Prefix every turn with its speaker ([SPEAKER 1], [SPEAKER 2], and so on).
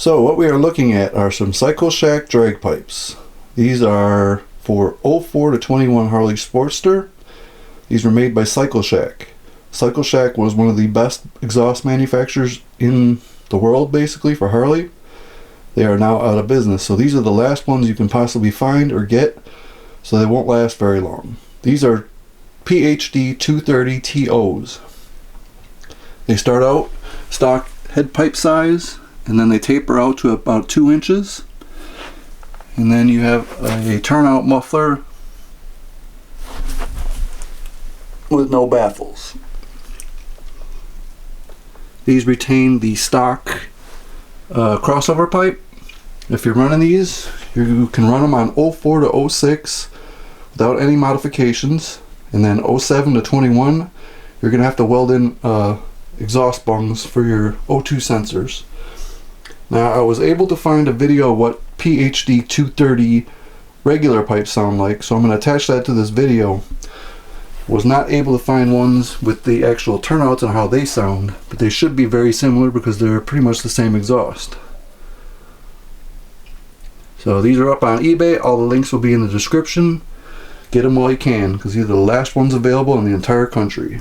[SPEAKER 1] So what we are looking at are some Cycle Shack drag pipes. These are for 04 to 21 Harley Sportster. These were made by Cycle Shack. Cycle Shack was one of the best exhaust manufacturers in the world, basically, for Harley. They are now out of business, so these are the last ones you can possibly find or get, so they won't last very long. These are PhD 230 TOs. They start out stock head pipe size, and then they taper out to about 2 inches. And then you have a turnout muffler with no baffles. These retain the stock crossover pipe. If you're running these, you can run them on 04 to 06 without any modifications, and then 07 to 21 you're going to have to weld in exhaust bungs for your O2 sensors. Now, I was able to find a video of what PhD 230 regular pipes sound like, so I'm going to attach that to this video. Was not able to find ones with the actual turnouts and how they sound, but they should be very similar because they're pretty much the same exhaust. So these are up on eBay. All the links will be in the description. Get them while you can, because these are the last ones available in the entire country.